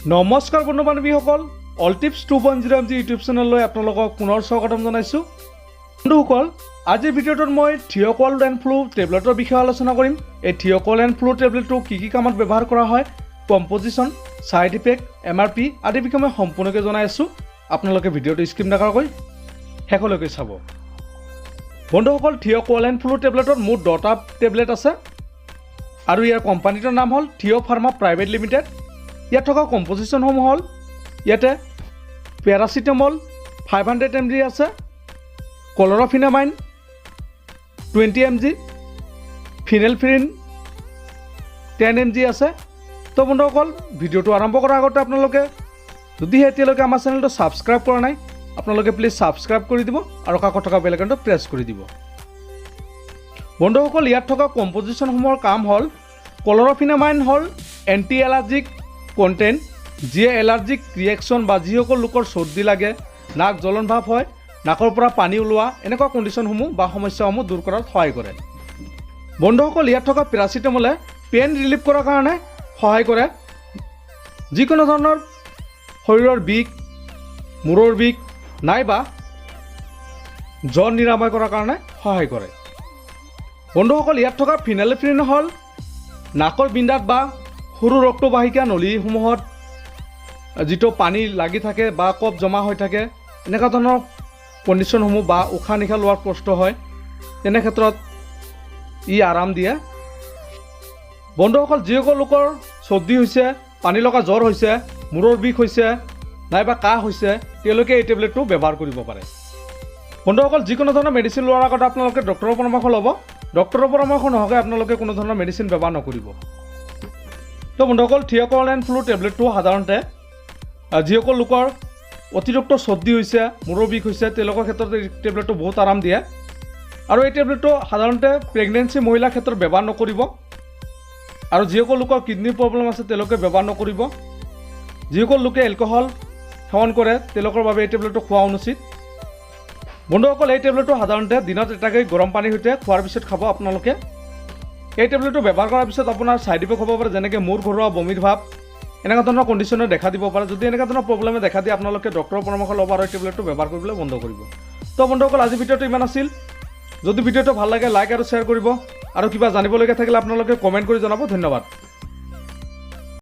নমস্কাৰ বন্ধু বান্ধৱীসকল, all tips 2.0 MG YouTube চেনেললৈ আপোনালোকক পুনৰ স্বাগতম জনাইছোঁ। বন্ধুসকল, আজিৰ ভিডিঅ'টোত মই থিঅ'কল্ড এণ্ড ফ্লু টেবলেটৰ বিষয়ে আলোচনা কৰিম। এই থিঅ'কল্ড এণ্ড ফ্লু টেবলেটটো কি কামত ব্যৱহাৰ কৰা হয়, কম্পজিশ্যন, ছাইড ইফেক্ট, MRP আদি বিষয়ে মই সম্পূৰ্ণকৈ জনাই আছোঁ। আপোনালোকে ভিডিঅ'টো স্কিপ নকৰাকৈ শেষলৈকে চাব। বন্ধুসকল, থিঅ'কল্ড এণ্ড ফ্লু টেবলেটত মুঠ 10টা টেবলেট আছে আৰু ইয়াৰ কোম্পানীটোৰ নাম হ'ল থিঅ' ফাৰ্মা প্ৰাইভেট লিমিটেড। ইয়াত থকা কম্পজিশ্যনসমূহ হ'ল ইয়াতে পেৰাচিটামল 500 mg আছে, ক্লৰফিনামাইন 20 mg, ফিনেলফ্ৰিন 10 mg আছে। তো বন্ধুসকল, ভিডিঅ'টো আৰম্ভ কৰাৰ আগতে আপোনালোকে যদিহে এতিয়ালৈকে আমাৰ চেনেলটো ছাবস্ক্ৰাইব কৰা নাই, আপোনালোকে প্লিজ ছাবস্ক্ৰাইব কৰি দিব আৰু কাষত থকা বেল আইকনটো প্ৰেছ কৰি দিব। বন্ধুসকল, ইয়াত থকা কম্পজিশ্যনসমূহৰ কাম হ'ল ক্লৰফিনামাইন হ'ল এণ্টি এলাৰ্জিক কণ্টেণ্ট, যিয়ে এলাৰ্জিক ৰিয়েকশ্যন বা যিসকল লোকৰ চৰ্দি লাগে, নাক জ্বলন ভাৱ হয়, নাকৰ পৰা পানী ওলোৱা এনেকুৱা কণ্ডিশ্যনসমূহ বা সমস্যাসমূহ দূৰ কৰাত সহায় কৰে। বন্ধুসকল, ইয়াত থকা পেৰাচিটামলে পেইন ৰিলিফ কৰাৰ কাৰণে সহায় কৰে। যিকোনো ধৰণৰ শৰীৰৰ বিষ, মূৰৰ বিষ নাইবা জ্বৰ নিৰাময় কৰাৰ কাৰণে সহায় কৰে। বন্ধুসকল, ইয়াত থকা ফিনেলফ্ৰিন হ'ল নাকৰ বিন্দাত বা সৰু ৰক্তবাহিকা নলীসমূহত যিটো পানী লাগি থাকে বা কফ জমা হৈ থাকে, এনেকুৱা ধৰণৰ কণ্ডিশ্যনসমূহ বা উশাহ নিশাহ লোৱাৰ কষ্ট হয়, তেনে ক্ষেত্ৰত ই আৰাম দিয়ে। বন্ধুসকল, যিসকল লোকৰ চৰ্দি হৈছে, পানী লগা জ্বৰ হৈছে, মূৰৰ বিষ হৈছে নাইবা কাহ হৈছে, তেওঁলোকে এই টেবলেটটো ব্যৱহাৰ কৰিব পাৰে। বন্ধুসকল, যিকোনো ধৰণৰ মেডিচিন লোৱাৰ আগতে আপোনালোকে ডক্টৰৰ পৰামৰ্শ ল'ব। ডক্টৰৰ পৰামৰ্শ নোহোৱাকৈ আপোনালোকে কোনো ধৰণৰ মেডিচিন ব্যৱহাৰ নকৰিব। তো বন্ধুসকল, থিঅ'কল্ড এণ্ড ফ্লু টেবলেটটো সাধাৰণতে যিসকল লোকৰ অতিৰিক্ত চৰ্দি হৈছে, মূৰৰ বিষ হৈছে, তেওঁলোকৰ ক্ষেত্ৰত এই টেবলেটটো বহুত আৰাম দিয়ে। আৰু এই টেবলেটটো সাধাৰণতে প্ৰেগনেঞ্চি মহিলাৰ ক্ষেত্ৰত ব্যৱহাৰ নকৰিব। আৰু যিসকল লোকৰ কিডনিৰ প্ৰব্লেম আছে তেওঁলোকে ব্যৱহাৰ নকৰিব। যিসকল লোকে এলকহল সেৱন কৰে তেওঁলোকৰ বাবে এই টেবলেটটো খোৱা অনুচিত। বন্ধুসকল, এই টেবলেটটো সাধাৰণতে দিনত এটাকৈ গৰম পানীৰ সৈতে খোৱাৰ পিছত খাব আপোনালোকে। এই টেবলেটটো ব্যৱহাৰ কৰাৰ পিছত আপোনাৰ ছাইড ইফেক্ট হ'ব পাৰে, যেনেকৈ মূৰ ঘূৰোৱা, বমিৰ ভাৱ, এনেকুৱা ধৰণৰ কণ্ডিশ্যনে দেখা দিব পাৰে। যদি এনেকুৱা ধৰণৰ প্ৰব্লেমে দেখা দিয়ে, আপোনালোকে ডক্টৰৰ পৰামৰ্শ ল'ব আৰু এই টেবলেটটো ব্যৱহাৰ কৰিবলৈ বন্ধ কৰিব। তো বন্ধুসকল, আজি ভিডিঅ'টো ইমান আছিল। যদি ভিডিঅ'টো ভাল লাগে লাইক আৰু শ্বেয়াৰ কৰিব, আৰু কিবা জানিবলগীয়া থাকিলে আপোনালোকে কমেণ্ট কৰি জনাব। ধন্যবাদ।